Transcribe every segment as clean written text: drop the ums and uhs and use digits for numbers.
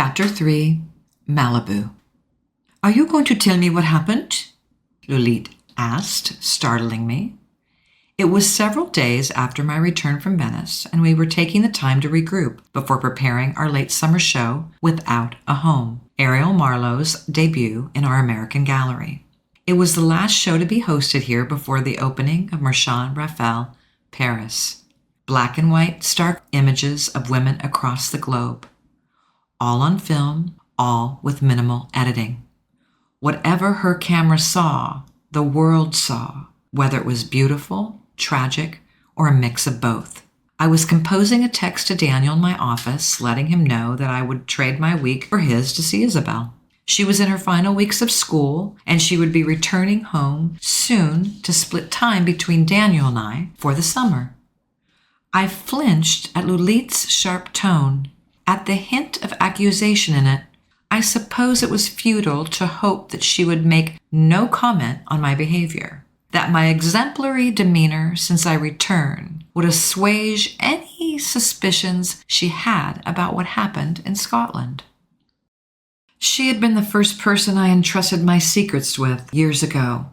Chapter 3, Malibu. "Are you going to tell me what happened?" Lulite asked, startling me. It was several days after my return from Venice, and we were taking the time to regroup before preparing our late summer show, Without a Home, Ariel Marlowe's debut in our American gallery. It was the last show to be hosted here before the opening of Marchand Raphael, Paris. Black and white, stark images of women across the globe. All on film, all with minimal editing. Whatever her camera saw, the world saw, whether it was beautiful, tragic, or a mix of both. I was composing a text to Daniel in my office, letting him know that I would trade my week for his to see Isabel. She was in her final weeks of school, and she would be returning home soon to split time between Daniel and I for the summer. I flinched at Lulite's sharp tone, at the hint of accusation in it. I suppose it was futile to hope that she would make no comment on my behavior, that my exemplary demeanor since I returned would assuage any suspicions she had about what happened in Scotland. She had been the first person I entrusted my secrets with years ago.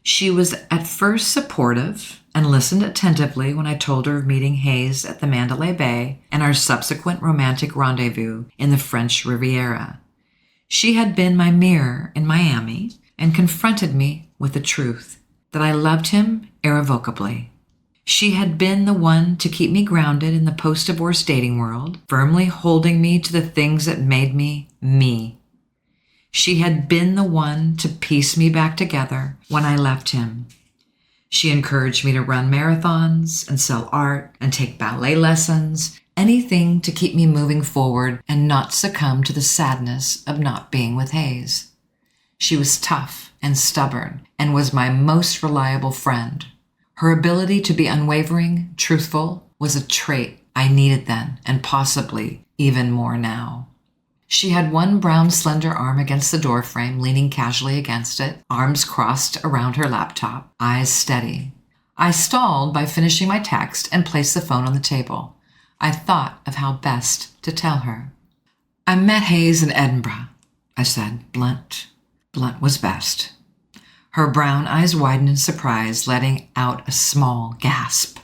She was at first supportive and listened attentively when I told her of meeting Hayes at the Mandalay Bay and our subsequent romantic rendezvous in the French Riviera. She had been my mirror in Miami and confronted me with the truth, that I loved him irrevocably. She had been the one to keep me grounded in the post-divorce dating world, firmly holding me to the things that made me me. She had been the one to piece me back together when I left him. She encouraged me to run marathons and sell art and take ballet lessons, anything to keep me moving forward and not succumb to the sadness of not being with Hayes. She was tough and stubborn and was my most reliable friend. Her ability to be unwavering, truthful, was a trait I needed then and possibly even more now. She had one brown slender arm against the doorframe, leaning casually against it, arms crossed around her laptop, eyes steady. I stalled by finishing my text and placed the phone on the table. I thought of how best to tell her. "I met Hayes in Edinburgh," I said, blunt. Blunt was best. Her brown eyes widened in surprise, letting out a small gasp.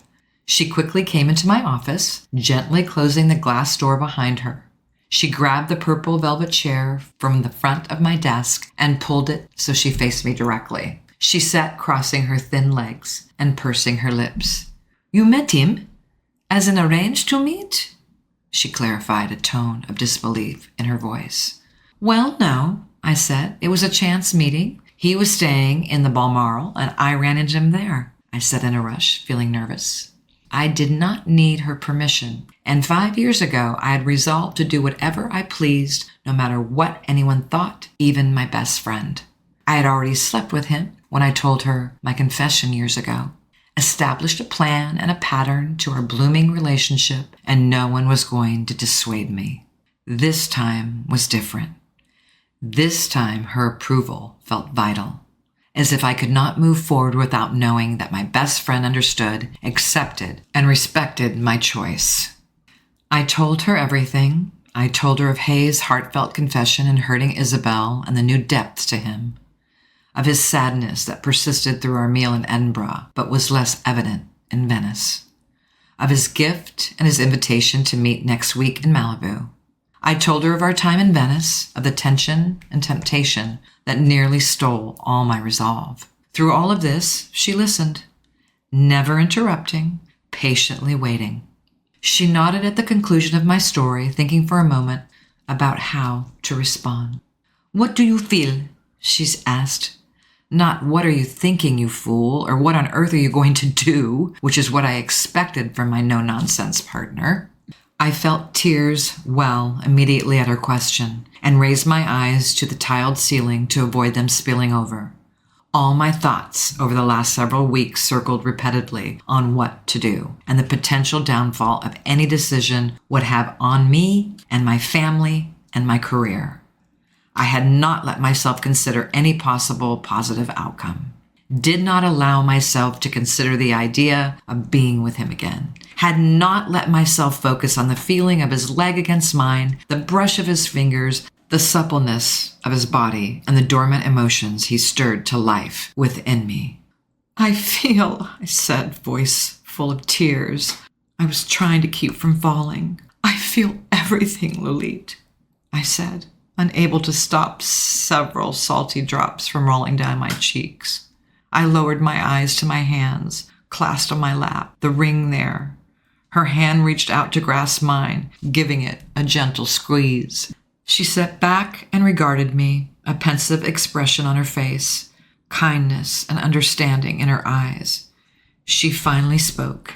She quickly came into my office, gently closing the glass door behind her. She grabbed the purple velvet chair from the front of my desk and pulled it so she faced me directly. She sat crossing her thin legs and pursing her lips. "You met him? As in arranged to meet?" She clarified, a tone of disbelief in her voice. "Well, no," I said. "It was a chance meeting. He was staying in the Balmoral, and I ran into him there," I said in a rush, feeling nervous. I did not need her permission, and 5 years ago I had resolved to do whatever I pleased, no matter what anyone thought, even my best friend. I had already slept with him when I told her my confession years ago, established a plan and a pattern to our blooming relationship, and no one was going to dissuade me. This time was different. This time her approval felt vital, as if I could not move forward without knowing that my best friend understood, accepted, and respected my choice. I told her everything. I told her of Hayes' heartfelt confession in hurting Isabel and the new depths to him, of his sadness that persisted through our meal in Edinburgh but was less evident in Venice, of his gift and his invitation to meet next week in Malibu. I told her of our time in Venice, of the tension and temptation that nearly stole all my resolve. Through all of this, she listened, never interrupting, patiently waiting. She nodded at the conclusion of my story, thinking for a moment about how to respond. "What do you feel?" she asked. Not "what are you thinking, you fool?" or "what on earth are you going to do?" which is what I expected from my no-nonsense partner. I felt tears well immediately at her question and raised my eyes to the tiled ceiling to avoid them spilling over. All my thoughts over the last several weeks circled repeatedly on what to do and the potential downfall of any decision would have on me and my family and my career. I had not let myself consider any possible positive outcome. did not allow myself to consider the idea of being with him again, had not let myself focus on the feeling of his leg against mine, the brush of his fingers, the suppleness of his body, and the dormant emotions he stirred to life within me. I feel, I said, voice full of tears I was trying to keep from falling. I feel everything, Lulit, I said, unable to stop several salty drops from rolling down my cheeks. I lowered my eyes to my hands, clasped on my lap, the ring there. Her hand reached out to grasp mine, giving it a gentle squeeze. She sat back and regarded me, a pensive expression on her face, kindness and understanding in her eyes. She finally spoke.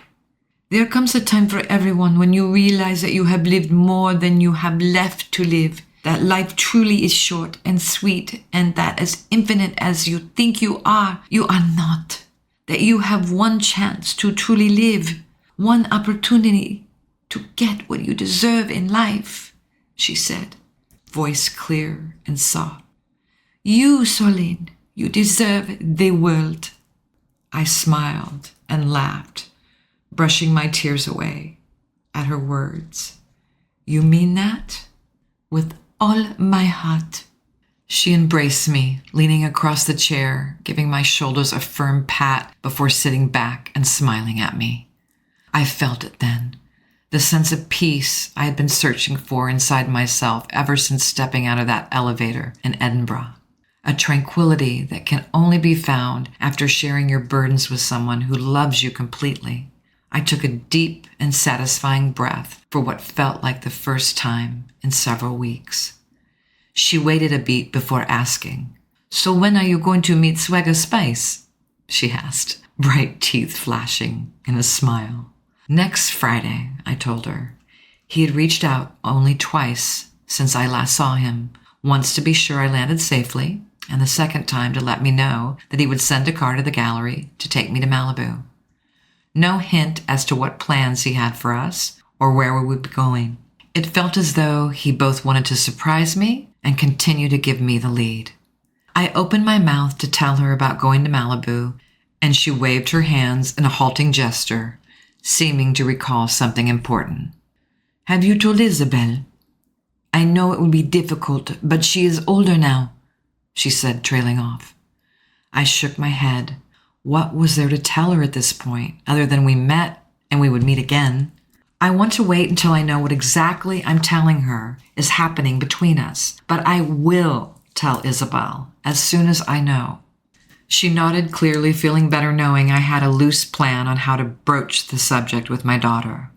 There comes a time for everyone when you realize that you have lived more than you have left to live, that life truly is short and sweet, and that as infinite as you think you are not. That you have one chance to truly live, one opportunity to get what you deserve in life, she said, voice clear and soft. You, Solène, you deserve the world. I smiled and laughed, brushing my tears away at her words. You mean that? With all my heart. She embraced me, leaning across the chair, giving my shoulders a firm pat before sitting back and smiling at me. I felt it then, the sense of peace I had been searching for inside myself ever since stepping out of that elevator in Edinburgh. A tranquility that can only be found after sharing your burdens with someone who loves you completely. I took a deep and satisfying breath for what felt like the first time in several weeks. She waited a beat before asking, So when are you going to meet Swagger Spice? She asked, bright teeth flashing in a smile. Next Friday, I told her. He had reached out only twice since I last saw him, once to be sure I landed safely, and the second time to let me know that he would send a car to the gallery to take me to Malibu. No hint as to what plans he had for us or where we would be going. It felt as though he both wanted to surprise me and continue to give me the lead. I opened my mouth to tell her about going to Malibu, and she waved her hands in a halting gesture, seeming to recall something important. Have you told Isabel? I know it will be difficult, but she is older now, she said, trailing off. I shook my head. What was there to tell her at this point, other than we met and we would meet again? I want to wait until I know what exactly I'm telling her is happening between us, but I will tell Isabel as soon as I know. She nodded, clearly feeling better knowing I had a loose plan on how to broach the subject with my daughter.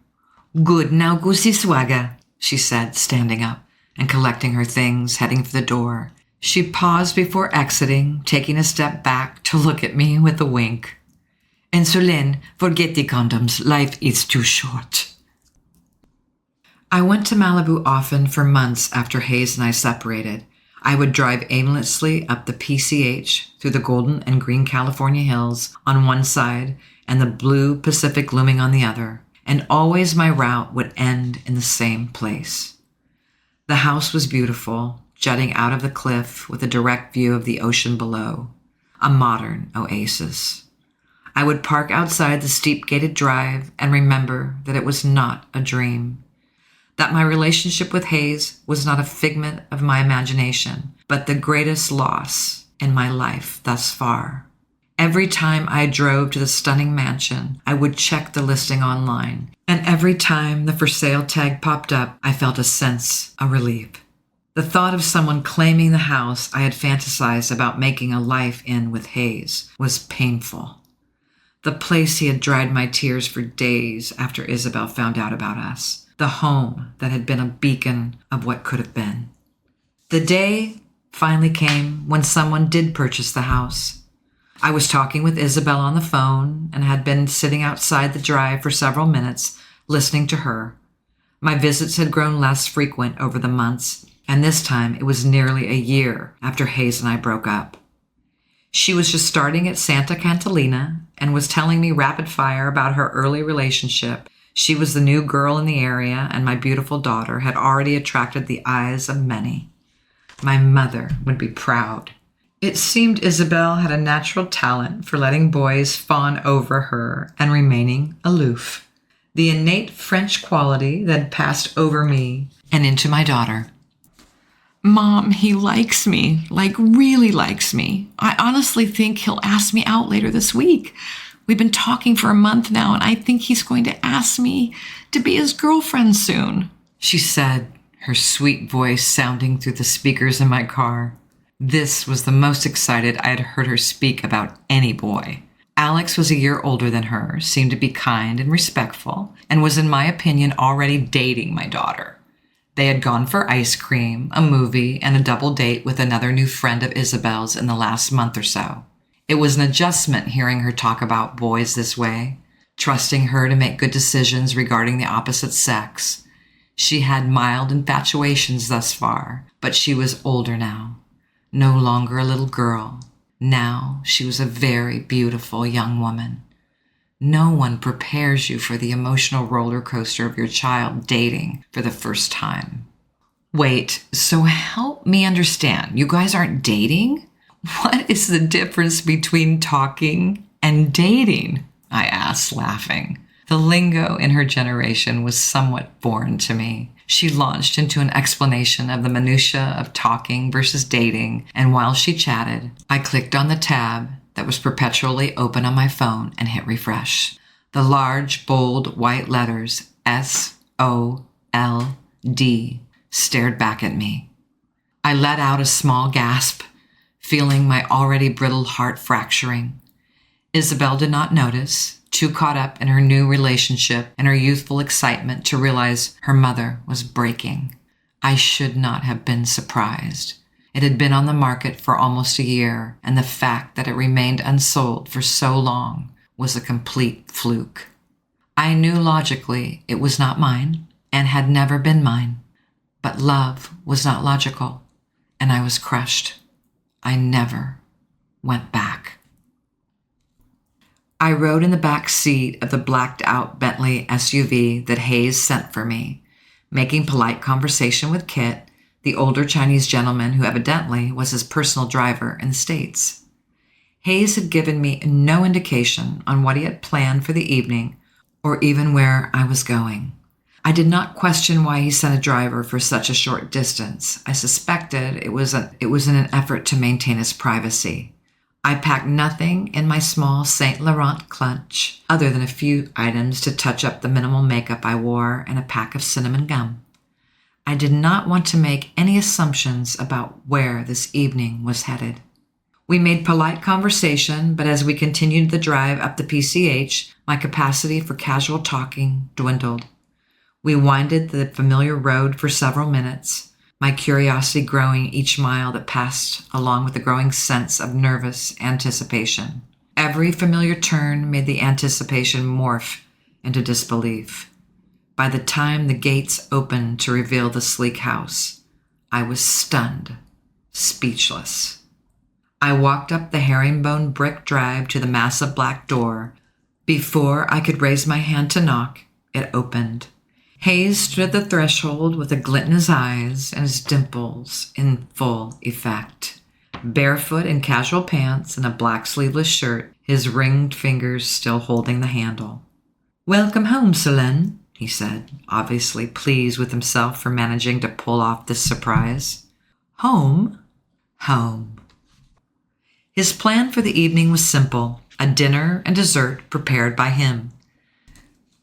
Good, now go see Swagger, she said, standing up and collecting her things, heading for the door. She paused before exiting, taking a step back to look at me with a wink. And Solène, forget the condoms. Life is too short. I went to Malibu often for months after Hayes and I separated. I would drive aimlessly up the PCH through the golden and green California hills on one side and the blue Pacific looming on the other, and always my route would end in the same place. The house was beautiful, jutting out of the cliff with a direct view of the ocean below, a modern oasis. I would park outside the steep gated drive and remember that it was not a dream, that my relationship with Hayes was not a figment of my imagination, but the greatest loss in my life thus far. Every time I drove to the stunning mansion, I would check the listing online, and every time the for sale tag popped up, I felt a sense of relief. The thought of someone claiming the house I had fantasized about making a life in with Hayes was painful. The place he had dried my tears for days after Isabel found out about us. The home that had been a beacon of what could have been. The day finally came when someone did purchase the house. I was talking with Isabel on the phone and had been sitting outside the drive for several minutes, listening to her. My visits had grown less frequent over the months, and this time it was nearly a year after Hayes and I broke up. She was just starting at Santa Catalina and was telling me rapid fire about her early relationship. She was the new girl in the area, and my beautiful daughter had already attracted the eyes of many. My mother would be proud. It seemed Isabel had a natural talent for letting boys fawn over her and remaining aloof. The innate French quality that had passed over me and into my daughter. Mom, he likes me, like really likes me. I honestly think he'll ask me out later this week. We've been talking for a month now, and I think he's going to ask me to be his girlfriend soon, she said, her sweet voice sounding through the speakers in my car. This was the most excited I had heard her speak about any boy. Alex was a year older than her, seemed to be kind and respectful, and was, in my opinion, already dating my daughter. They had gone for ice cream, a movie, and a double date with another new friend of Isabel's in the last month or so. It was an adjustment hearing her talk about boys this way, trusting her to make good decisions regarding the opposite sex. She had mild infatuations thus far, but she was older now. No longer a little girl. Now she was a very beautiful young woman. No one prepares you for the emotional roller coaster of your child dating for the first time. Wait, so help me understand. You guys aren't dating? What is the difference between talking and dating? I asked, laughing. The lingo in her generation was somewhat foreign to me. She launched into an explanation of the minutiae of talking versus dating, and while she chatted, I clicked on the tab that was perpetually open on my phone and hit refresh. The large, bold, white letters SOLD stared back at me. I let out a small gasp, feeling my already brittle heart fracturing. Isabel did not notice, too caught up in her new relationship and her youthful excitement to realize her mother was breaking. I should not have been surprised. It had been on the market for almost a year, and the fact that it remained unsold for so long was a complete fluke. I knew logically it was not mine and had never been mine, but love was not logical, and I was crushed. I never went back. I rode in the back seat of the blacked-out Bentley SUV that Hayes sent for me, making polite conversation with Kit, the older Chinese gentleman who evidently was his personal driver in the States. Hayes had given me no indication on what he had planned for the evening or even where I was going. I did not question why he sent a driver for such a short distance. I suspected it was in an effort to maintain his privacy. I packed nothing in my small Saint Laurent clutch other than a few items to touch up the minimal makeup I wore and a pack of cinnamon gum. I did not want to make any assumptions about where this evening was headed. We made polite conversation, but as we continued the drive up the PCH, my capacity for casual talking dwindled. We winded the familiar road for several minutes, my curiosity growing each mile that passed, along with a growing sense of nervous anticipation. Every familiar turn made the anticipation morph into disbelief. By the time the gates opened to reveal the sleek house, I was stunned, speechless. I walked up the herringbone brick drive to the massive black door. Before I could raise my hand to knock, it opened. Hayes stood at the threshold with a glint in his eyes and his dimples in full effect. Barefoot in casual pants and a black sleeveless shirt, his ringed fingers still holding the handle. "Welcome home, Selene," he said, obviously pleased with himself for managing to pull off this surprise. "Home?" "Home." His plan for the evening was simple, a dinner and dessert prepared by him.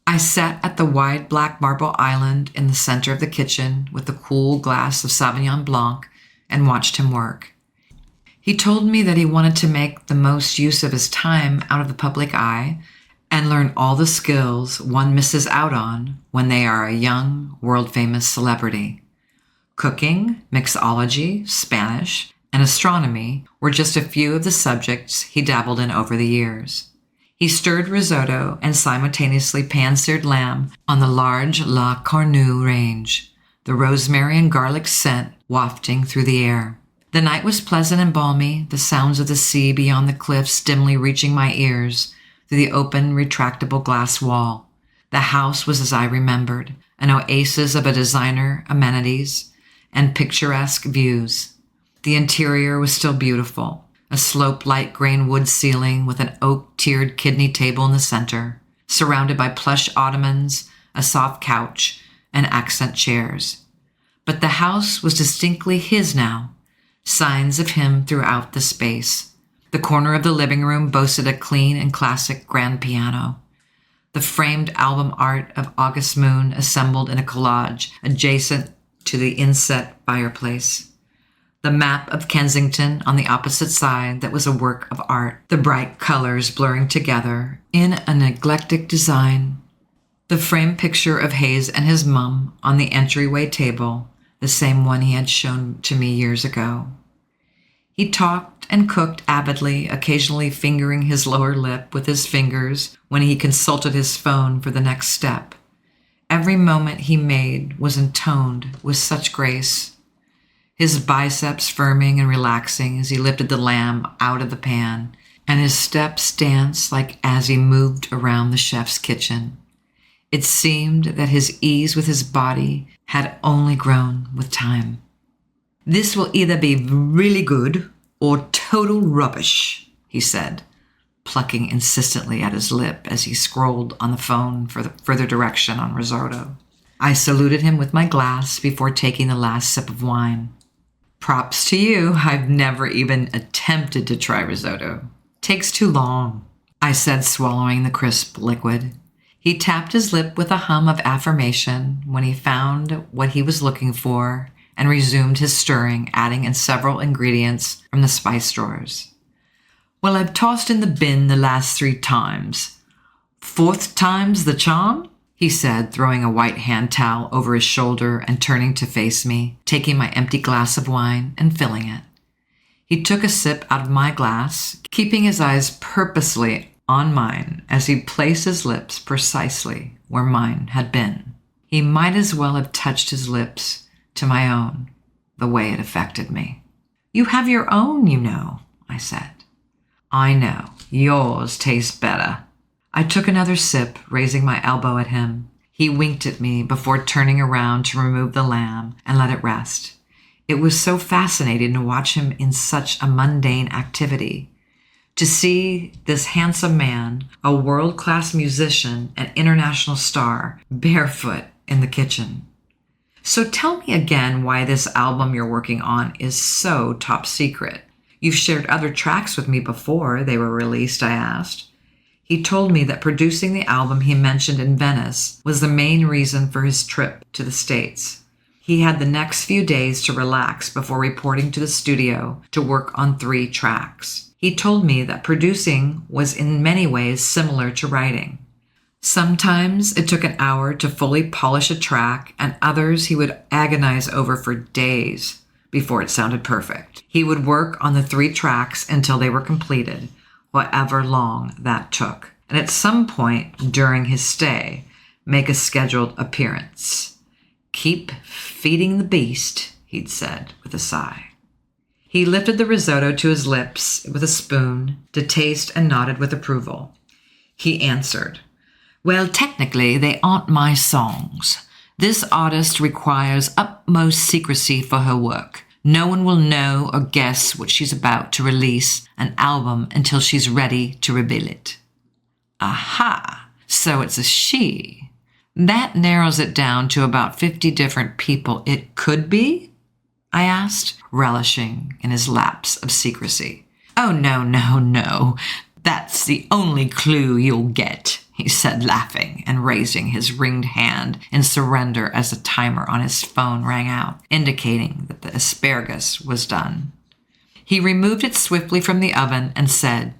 I sat at the wide black marble island in the center of the kitchen with a cool glass of Sauvignon Blanc and watched him work. He told me that he wanted to make the most use of his time out of the public eye and learn all the skills one misses out on when they are a young, world-famous celebrity. Cooking, mixology, Spanish, and astronomy were just a few of the subjects he dabbled in over the years. He stirred risotto and simultaneously pan-seared lamb on the large La Cornue range, the rosemary and garlic scent wafting through the air. The night was pleasant and balmy, the sounds of the sea beyond the cliffs dimly reaching my ears through the open, retractable glass wall. The house was as I remembered, an oasis of a designer, amenities, and picturesque views. The interior was still beautiful, a sloped light grain wood ceiling with an oak-tiered kidney table in the center, surrounded by plush ottomans, a soft couch, and accent chairs. But the house was distinctly his now, signs of him throughout the space. The corner of the living room boasted a clean and classic grand piano. The framed album art of August Moon assembled in a collage adjacent to the inset fireplace. The map of Kensington on the opposite side that was a work of art, the bright colors blurring together in an eclectic design. The framed picture of Hayes and his mum on the entryway table, the same one he had shown to me years ago. He talked and cooked avidly, occasionally fingering his lower lip with his fingers when he consulted his phone for the next step. Every moment he made was intoned with such grace, his biceps firming and relaxing as he lifted the lamb out of the pan, and his steps danced like as he moved around the chef's kitchen. It seemed that his ease with his body had only grown with time. "This will either be really good or total rubbish," he said, plucking insistently at his lip as he scrolled on the phone for the further direction on risotto. I saluted him with my glass before taking the last sip of wine. "Props to you. I've never even attempted to try risotto. Takes too long," I said, swallowing the crisp liquid. He tapped his lip with a hum of affirmation when he found what he was looking for and resumed his stirring, adding in several ingredients from the spice drawers. "Well, I've tossed in the bin the last 3 times. 4th time's the charm?" he said, throwing a white hand towel over his shoulder and turning to face me, taking my empty glass of wine and filling it. He took a sip out of my glass, keeping his eyes purposely on mine as he placed his lips precisely where mine had been. He might as well have touched his lips to my own, the way it affected me. "You have your own, you know," I said. "I know. Yours tastes better." I took another sip, raising my elbow at him. He winked at me before turning around to remove the lamb and let it rest. It was so fascinating to watch him in such a mundane activity. To see this handsome man, a world-class musician and international star, barefoot in the kitchen. "So tell me again why this album you're working on is so top secret. You've shared other tracks with me before they were released," I asked. He told me that producing the album he mentioned in Venice was the main reason for his trip to the States. He had the next few days to relax before reporting to the studio to work on 3 tracks. He told me that producing was in many ways similar to writing. Sometimes it took an hour to fully polish a track, and others he would agonize over for days before it sounded perfect. He would work on the 3 tracks until they were completed, however long that took, and at some point during his stay, make a scheduled appearance. "Keep feeding the beast," he'd said with a sigh. He lifted the risotto to his lips with a spoon to taste and nodded with approval. He answered, "Well, technically, they aren't my songs. This artist requires utmost secrecy for her work. No one will know or guess what she's about to release an album until she's ready to reveal it." Aha! So it's a she. That narrows it down to about 50 different people it could be? I asked, relishing in his lapse of secrecy. "Oh, no. That's the only clue you'll get," he said, laughing and raising his ringed hand in surrender as the timer on his phone rang out, indicating that the asparagus was done. He removed it swiftly from the oven and said,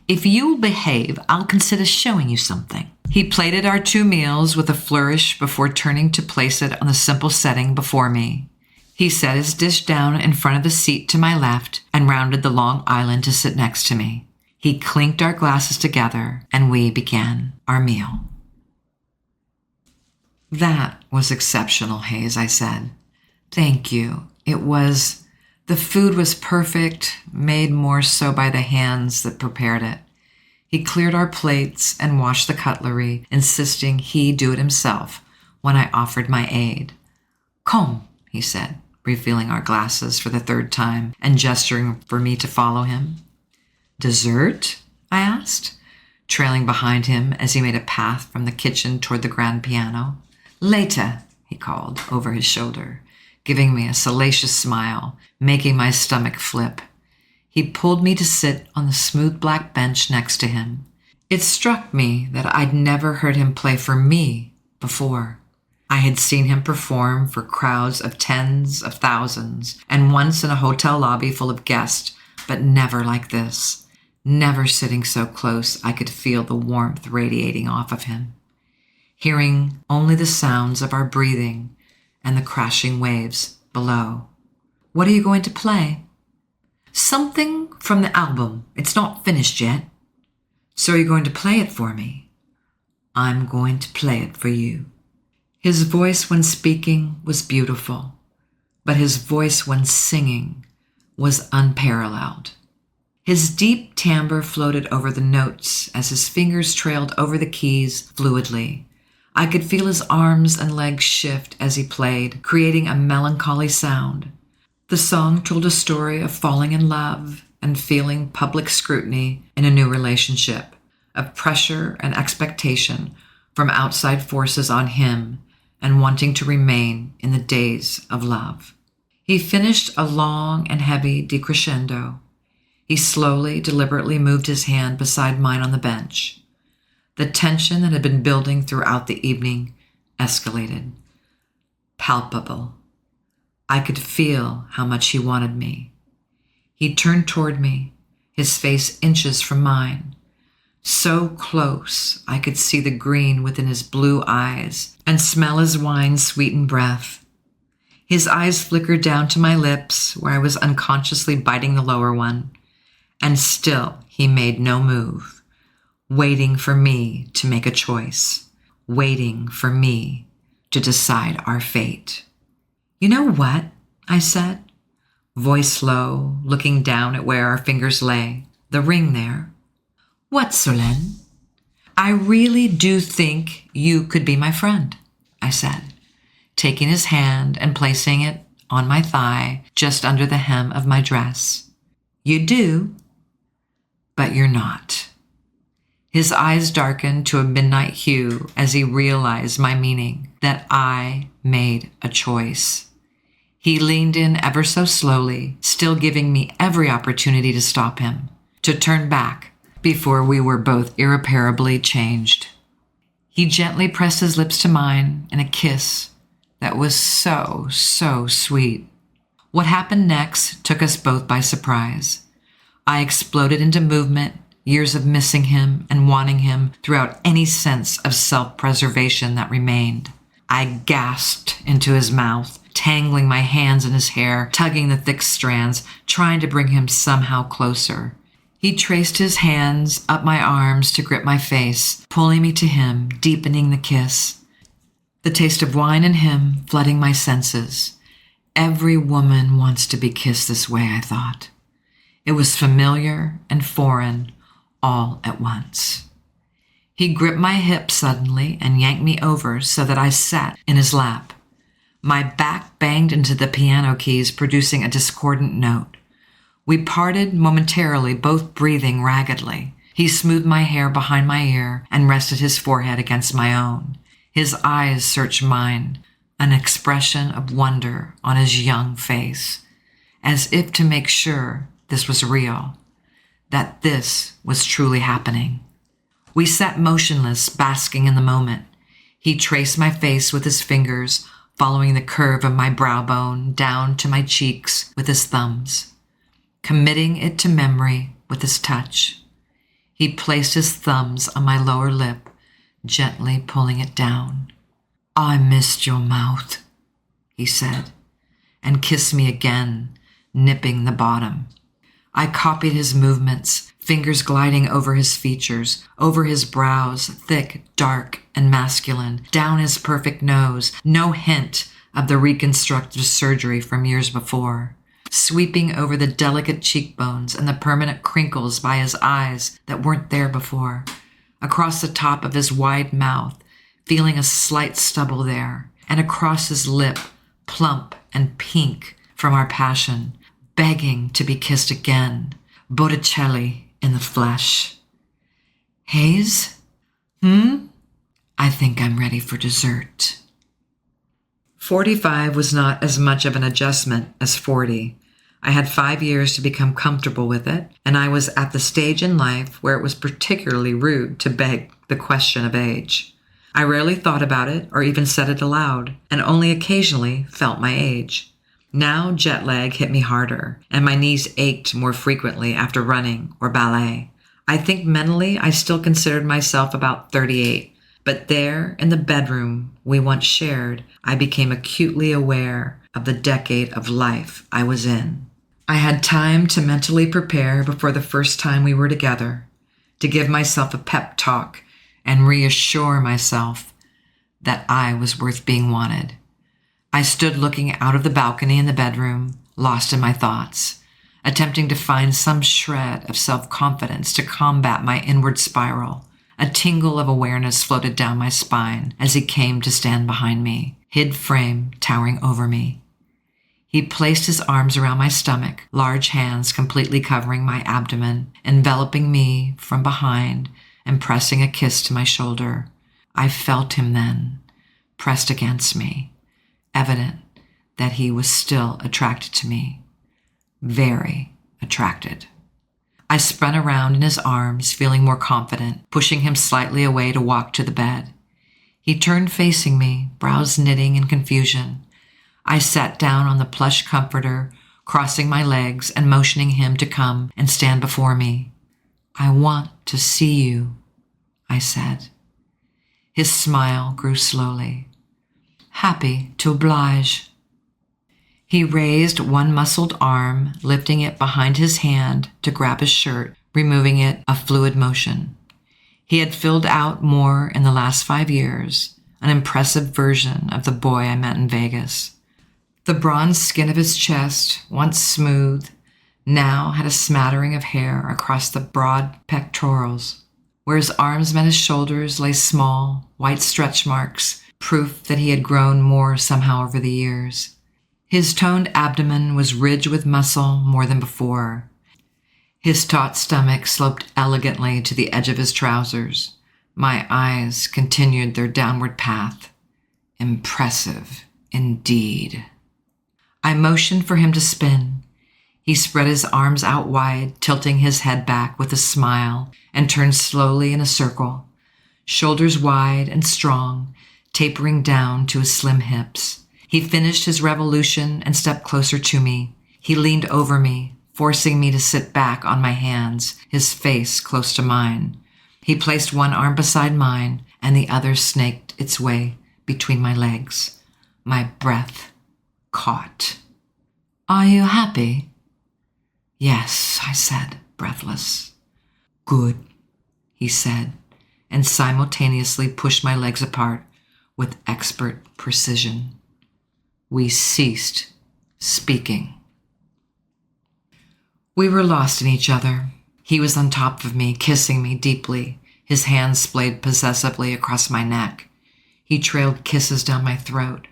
"If you'll behave, I'll consider showing you something." He plated our 2 meals with a flourish before turning to place it on the simple setting before me. He set his dish down in front of the seat to my left and rounded the long island to sit next to me. He clinked our glasses together, and we began our meal. "That was exceptional, Hayes," I said. "Thank you. The food was perfect, made more so by the hands that prepared it." He cleared our plates and washed the cutlery, insisting he do it himself when I offered my aid. "Come," he said, refilling our glasses for the 3rd time and gesturing for me to follow him. Dessert? I asked, trailing behind him as he made a path from the kitchen toward the grand piano. Later, he called over his shoulder, giving me a salacious smile, making my stomach flip. He pulled me to sit on the smooth black bench next to him. It struck me that I'd never heard him play for me before. I had seen him perform for crowds of tens of thousands, and once in a hotel lobby full of guests, but never like this. Never sitting so close I could feel the warmth radiating off of him. Hearing only the sounds of our breathing and the crashing waves below. What are you going to play? Something from the album. It's not finished yet. So you're going to play it for me? I'm going to play it for you. His voice when speaking was beautiful, but his voice when singing was unparalleled. His deep timbre floated over the notes as his fingers trailed over the keys fluidly. I could feel his arms and legs shift as he played, creating a melancholy sound. The song told a story of falling in love and feeling public scrutiny in a new relationship, of pressure and expectation from outside forces on him and wanting to remain in the days of love. He finished a long and heavy decrescendo. He slowly, deliberately moved his hand beside mine on the bench. The tension that had been building throughout the evening escalated. Palpable. I could feel how much he wanted me. He turned toward me, his face inches from mine. So close, I could see the green within his blue eyes and smell his wine-sweetened breath. His eyes flickered down to my lips, where I was unconsciously biting the lower one, and still he made no move, waiting for me to make a choice, waiting for me to decide our fate. You know what? I said, voice low, looking down at where our fingers lay, the ring there. What, Solène? I really do think you could be my friend, I said, taking his hand and placing it on my thigh just under the hem of my dress. You do, but you're not. His eyes darkened to a midnight hue as he realized my meaning, that I made a choice. He leaned in ever so slowly, still giving me every opportunity to stop him, to turn back before we were both irreparably changed. He gently pressed his lips to mine in a kiss that was so sweet. What happened next took us both by surprise. I exploded into movement, years of missing him and wanting him throughout any sense of self-preservation that remained. I gasped into his mouth, tangling my hands in his hair, tugging the thick strands, trying to bring him somehow closer. He traced his hands up my arms to grip my face, pulling me to him, deepening the kiss. The taste of wine and him flooding my senses. Every woman wants to be kissed this way, I thought. It was familiar and foreign all at once. He gripped my hip suddenly and yanked me over so that I sat in his lap. My back banged into the piano keys, producing a discordant note. We parted momentarily, both breathing raggedly. He smoothed my hair behind my ear and rested his forehead against my own. His eyes searched mine, an expression of wonder on his young face, as if to make sure this was real, that this was truly happening. We sat motionless, basking in the moment. He traced my face with his fingers, following the curve of my brow bone down to my cheeks with his thumbs, committing it to memory with his touch. He placed his thumbs on my lower lip, gently pulling it down. I missed your mouth, he said, and kissed me again, nipping the bottom. I copied his movements, fingers gliding over his features, over his brows, thick, dark, and masculine, down his perfect nose, no hint of the reconstructive surgery from years before, sweeping over the delicate cheekbones and the permanent crinkles by his eyes that weren't there before, across the top of his wide mouth, feeling a slight stubble there, and across his lip, plump and pink from our passion, begging to be kissed again, Botticelli in the flesh. Hayes? I think I'm ready for dessert. 45 was not as much of an adjustment as 40. I had 5 years to become comfortable with it, and I was at the stage in life where it was particularly rude to beg the question of age. I rarely thought about it or even said it aloud, and only occasionally felt my age. Now jet lag hit me harder, and my knees ached more frequently after running or ballet. I think mentally I still considered myself about 38, but there in the bedroom we once shared, I became acutely aware of the decade of life I was in. I had time to mentally prepare before the first time we were together, to give myself a pep talk and reassure myself that I was worth being wanted. I stood looking out of the balcony in the bedroom, lost in my thoughts, attempting to find some shred of self-confidence to combat my inward spiral. A tingle of awareness floated down my spine as he came to stand behind me, hid frame towering over me. He placed his arms around my stomach, large hands completely covering my abdomen, enveloping me from behind and pressing a kiss to my shoulder. I felt him then, pressed against me, evident that he was still attracted to me. Very attracted. I spun around in his arms, feeling more confident, pushing him slightly away to walk to the bed. He turned facing me, brows knitting in confusion. I sat down on the plush comforter, crossing my legs and motioning him to come and stand before me. I want to see you, I said. His smile grew slowly. Happy to oblige. He raised one muscled arm, lifting it behind his hand to grab his shirt, removing it a fluid motion. He had filled out more in the last 5 years, an impressive version of the boy I met in Vegas. The bronze skin of his chest, once smooth, now had a smattering of hair across the broad pectorals. Where his arms met his shoulders lay small, white stretch marks, proof that he had grown more somehow over the years. His toned abdomen was ridged with muscle more than before. His taut stomach sloped elegantly to the edge of his trousers. My eyes continued their downward path. Impressive, indeed. I motioned for him to spin. He spread his arms out wide, tilting his head back with a smile, and turned slowly in a circle, shoulders wide and strong, tapering down to his slim hips. He finished his revolution and stepped closer to me. He leaned over me, forcing me to sit back on my hands, his face close to mine. He placed one arm beside mine, and the other snaked its way between my legs. My breath caught. Are you happy? Yes, I said, breathless. Good, he said, and simultaneously pushed my legs apart with expert precision. We ceased speaking. We were lost in each other. He was on top of me, kissing me deeply, his hands splayed possessively across my neck. He trailed kisses down my throat,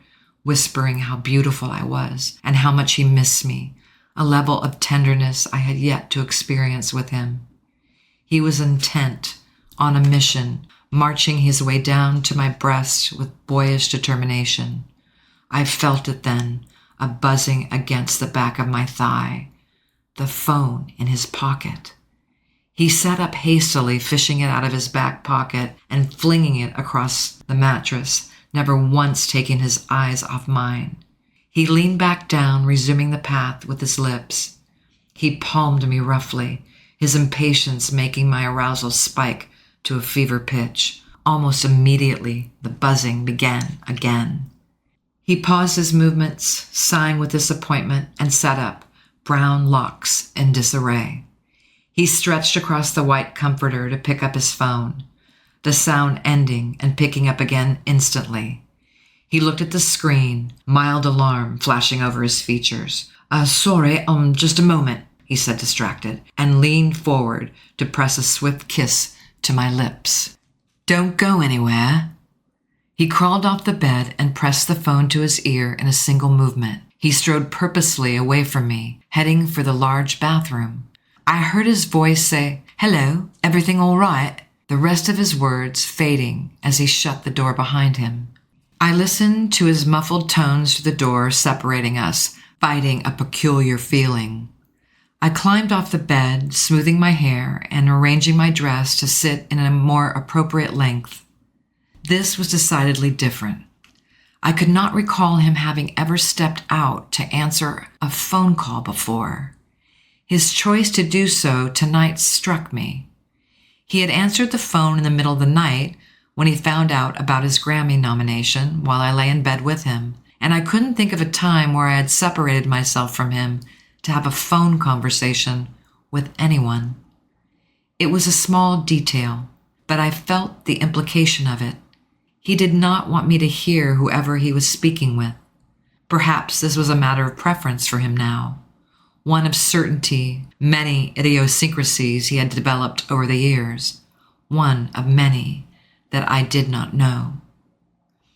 whispering how beautiful I was and how much he missed me, a level of tenderness I had yet to experience with him. He was intent, on a mission, marching his way down to my breast with boyish determination. I felt it then, a buzzing against the back of my thigh, the phone in his pocket. He sat up hastily, fishing it out of his back pocket and flinging it across the mattress, never once taking his eyes off mine. He leaned back down, resuming the path with his lips. He palmed me roughly, his impatience making my arousal spike to a fever pitch. Almost immediately, the buzzing began again. He paused his movements, sighing with disappointment, and sat up, brown locks in disarray. He stretched across the white comforter to pick up his phone, the sound ending and picking up again instantly. He looked at the screen, mild alarm flashing over his features. Sorry, just a moment, he said, distracted, and leaned forward to press a swift kiss to my lips. Don't go anywhere. He crawled off the bed and pressed the phone to his ear in a single movement. He strode purposely away from me, heading for the large bathroom. I heard his voice say, "Hello, everything all right?" the rest of his words fading as he shut the door behind him. I listened to his muffled tones through the door separating us, fighting a peculiar feeling. I climbed off the bed, smoothing my hair and arranging my dress to sit in a more appropriate length. This was decidedly different. I could not recall him having ever stepped out to answer a phone call before. His choice to do so tonight struck me. He had answered the phone in the middle of the night when he found out about his Grammy nomination while I lay in bed with him, and I couldn't think of a time where I had separated myself from him to have a phone conversation with anyone. It was a small detail, but I felt the implication of it. He did not want me to hear whoever he was speaking with. Perhaps this was a matter of preference for him now, one of certainty, many idiosyncrasies he had developed over the years, one of many that I did not know.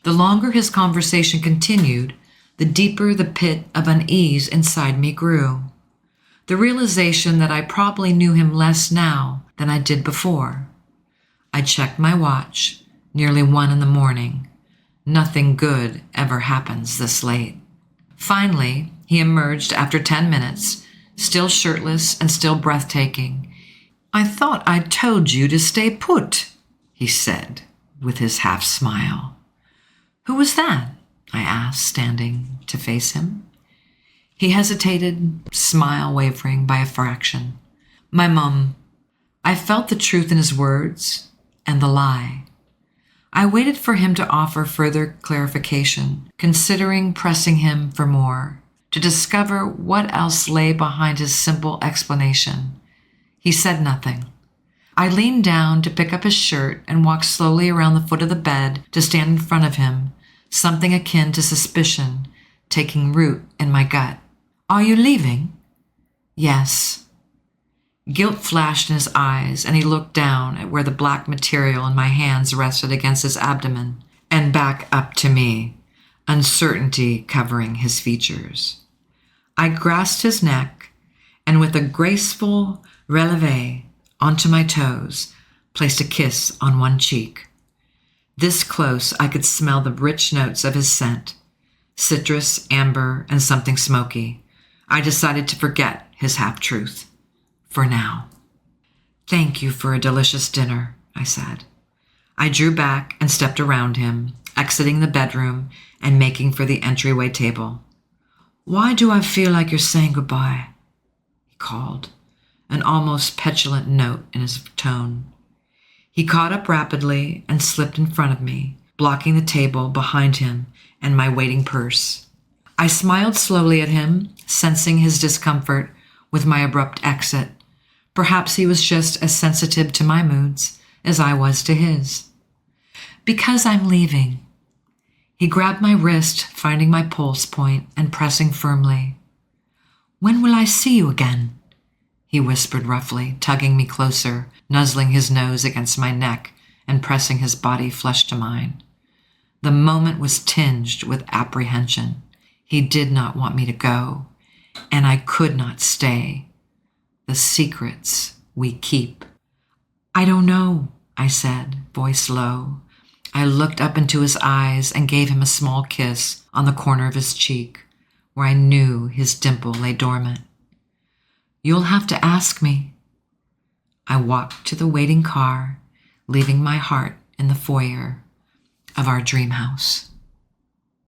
The longer his conversation continued, the deeper the pit of unease inside me grew. The realization that I probably knew him less now than I did before. I checked my watch, nearly 1 a.m. Nothing good ever happens this late. Finally, he emerged after 10 minutes, still shirtless and still breathtaking. "I thought I'd told you to stay put," he said with his half smile. "Who was that?" I asked, standing to face him. He hesitated, smile wavering by a fraction. "My mum." I felt the truth in his words and the lie. I waited for him to offer further clarification, considering pressing him for more, to discover what else lay behind his simple explanation. He said nothing. I leaned down to pick up his shirt and walked slowly around the foot of the bed to stand in front of him, something akin to suspicion taking root in my gut. "Are you leaving?" "Yes." Guilt flashed in his eyes, and he looked down at where the black material in my hands rested against his abdomen, and back up to me, uncertainty covering his features. I grasped his neck, and with a graceful releve onto my toes, placed a kiss on one cheek. This close, I could smell the rich notes of his scent, citrus, amber, and something smoky. I decided to forget his half-truth. For now. "Thank you for a delicious dinner," I said. I drew back and stepped around him, exiting the bedroom and making for the entryway table. "Why do I feel like you're saying goodbye?" he called, an almost petulant note in his tone. He caught up rapidly and slipped in front of me, blocking the table behind him and my waiting purse. I smiled slowly at him, sensing his discomfort with my abrupt exit. Perhaps he was just as sensitive to my moods as I was to his. "Because I'm leaving." He grabbed my wrist, finding my pulse point and pressing firmly. "When will I see you again?" he whispered roughly, tugging me closer, nuzzling his nose against my neck and pressing his body flesh to mine. The moment was tinged with apprehension. He did not want me to go, and I could not stay. The secrets we keep. "I don't know," I said, voice low. I looked up into his eyes and gave him a small kiss on the corner of his cheek, where I knew his dimple lay dormant. "You'll have to ask me." I walked to the waiting car, leaving my heart in the foyer of our dream house.